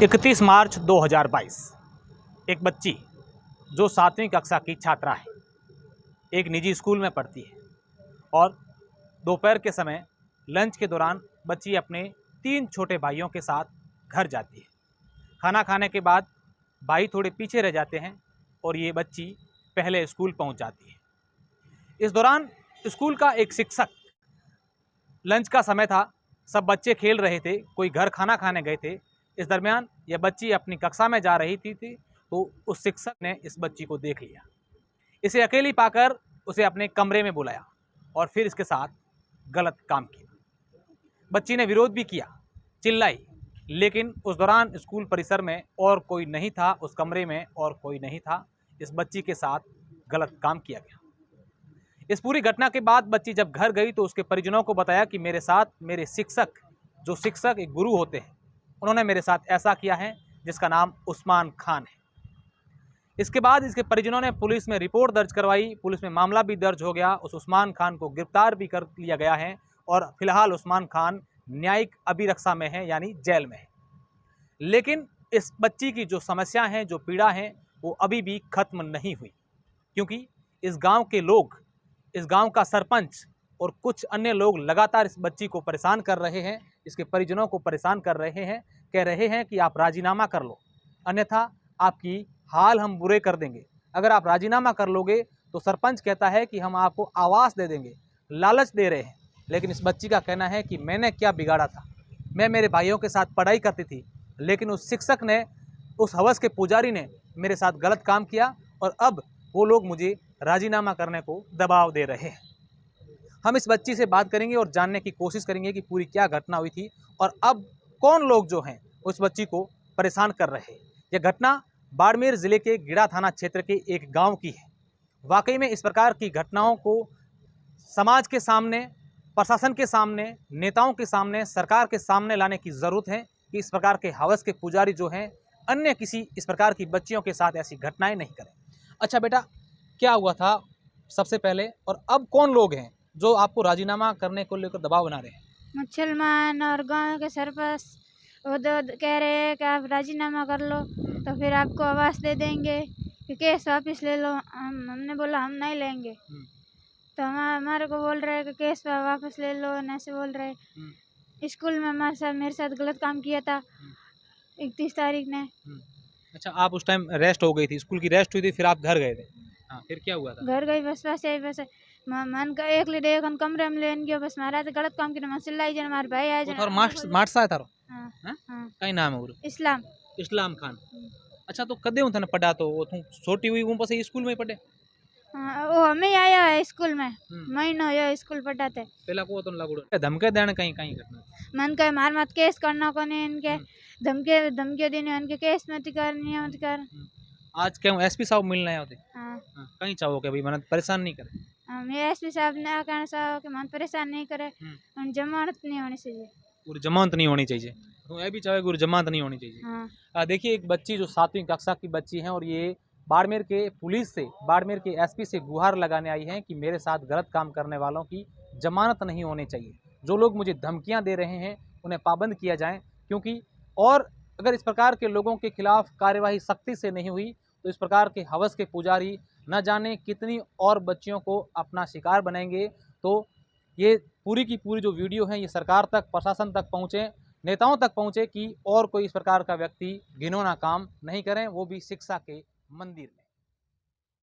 31 मार्च 2022 एक बच्ची जो 7वीं कक्षा की छात्रा है, एक निजी स्कूल में पढ़ती है और दोपहर के समय लंच के दौरान बच्ची अपने 3 छोटे भाइयों के साथ घर जाती है। खाना खाने के बाद भाई थोड़े पीछे रह जाते हैं और ये बच्ची पहले स्कूल पहुंच जाती है। इस दौरान स्कूल का एक शिक्षक, लंच का समय था, सब बच्चे खेल रहे थे, कोई घर खाना खाने गए थे। इस दरमियान यह बच्ची अपनी कक्षा में जा रही थी तो उस शिक्षक ने इस बच्ची को देख लिया। इसे अकेली पाकर उसे अपने कमरे में बुलाया और फिर इसके साथ गलत काम किया। बच्ची ने विरोध भी किया, चिल्लाई, लेकिन उस दौरान स्कूल परिसर में और कोई नहीं था, उस कमरे में और कोई नहीं था। इस बच्ची के साथ गलत काम किया गया। इस पूरी घटना के बाद बच्ची जब घर गई तो उसके परिजनों को बताया कि मेरे साथ मेरे शिक्षक, जो शिक्षक एक गुरु होते हैं, उन्होंने मेरे साथ ऐसा किया है, जिसका नाम उस्मान खान है। इसके बाद इसके परिजनों ने पुलिस में रिपोर्ट दर्ज करवाई, पुलिस में मामला भी दर्ज हो गया, उस उस्मान खान को गिरफ्तार भी कर लिया गया है और फिलहाल उस्मान खान न्यायिक अभिरक्षा में है, यानी जेल में है। लेकिन इस बच्ची की जो समस्या है, जो पीड़ा है, वो अभी भी खत्म नहीं हुई, क्योंकि इस गांव के लोग, इस गांव का सरपंच और कुछ अन्य लोग लगातार इस बच्ची को परेशान कर रहे हैं, इसके परिजनों को परेशान कर रहे हैं, कह रहे हैं कि आप राजीनामा कर लो, अन्यथा आपकी हाल हम बुरे कर देंगे। अगर आप राजीनामा कर लोगे तो सरपंच कहता है कि हम आपको आवास दे देंगे, लालच दे रहे हैं। लेकिन इस बच्ची का कहना है कि मैंने क्या बिगाड़ा था, मैं मेरे भाइयों के साथ पढ़ाई करती थी, लेकिन उस शिक्षक ने, उस हवस के पुजारी ने मेरे साथ गलत काम किया और अब वो लोग मुझे राजीनामा करने को दबाव दे रहे हैं। हम इस बच्ची से बात करेंगे और जानने की कोशिश करेंगे कि पूरी क्या घटना हुई थी और अब कौन लोग जो हैं उस बच्ची को परेशान कर रहे हैं। यह घटना बाड़मेर ज़िले के गिड़ा थाना क्षेत्र के एक गांव की है। वाकई में इस प्रकार की घटनाओं को समाज के सामने, प्रशासन के सामने, नेताओं के सामने, सरकार के सामने लाने की ज़रूरत है कि इस प्रकार के हवस के पुजारी जो हैं, अन्य किसी इस प्रकार की बच्चियों के साथ ऐसी घटनाएं नहीं करें। अच्छा बेटा, क्या हुआ था सबसे पहले और अब कौन लोग हैं जो आपको राजीनामा करने को लेकर दबाव बना रहे हैं? मुसलमान और गांव के सरपंच वो कह रहे हैं कि आप राजीनामा कर लो तो फिर आपको आवास दे देंगे, कि केस वापस ले लो। हमने बोला हम नहीं लेंगे, तो हमारे को बोल रहे हैं कि केस वापस ले लो, ऐसे बोल रहे हैं। स्कूल में मेरे साथ गलत काम किया था 31 तारीख ने। अच्छा, आप उस टाइम रेस्ट हो गई थी, स्कूल की रेस्ट हुई थी, फिर आप घर गए थे। हाँ, फिर क्या हुआ था? घर गई, बस मन का एक ले दे कन कमरे में लेन गयो, बस महाराज गलत काम किया, चिल्लाई जन हमारे भाई आए जन और मार्क्स आया थारो। हां हां, कई नाम है वो? इस्लाम खान। अच्छा, तो कदे उन थने पढ़ा तो वो तू छोटी हुई वो पसे स्कूल में ही पढ़े? हाँ, वो हमें आया है स्कूल में, महीनों यो स्कूल पढ़ाते। पहला को तो लागुड़ो धमके देने कहीं घटना मन का मार मत केस करना को नहीं, इनके धमके देने, इनके केस मत कर। आज क्यों एसपी साहब मिलने आए थे? हां, कहीं चाहो के भाई मन परेशान नहीं करे। मैं एसपी साहब ने कहना चाहो कि मन परेशान नहीं करे, जमानत नहीं होनी चाहिए, पूरी जमानत नहीं होनी चाहिए। तो ये भी चाहे गुरु जमानत नहीं होनी चाहिए। हाँ। देखिए, एक बच्ची जो 7वीं कक्षा की बच्ची है और ये बाड़मेर के पुलिस से, बाड़मेर के एसपी से गुहार लगाने आई है कि मेरे साथ गलत काम करने वालों की जमानत नहीं होनी चाहिए। जो लोग मुझे धमकियां दे रहे हैं उन्हें पाबंद किया जाए, क्योंकि और अगर इस प्रकार के लोगों के खिलाफ कार्यवाही सख्ती से नहीं हुई तो इस प्रकार के हवस के पुजारी न जाने कितनी और बच्चियों को अपना शिकार बनाएंगे। तो ये पूरी की पूरी जो वीडियो है ये सरकार तक, प्रशासन तक पहुँचे, नेताओं तक पहुँचे कि और कोई इस प्रकार का व्यक्ति घिनौना काम नहीं करें, वो भी शिक्षा के मंदिर में।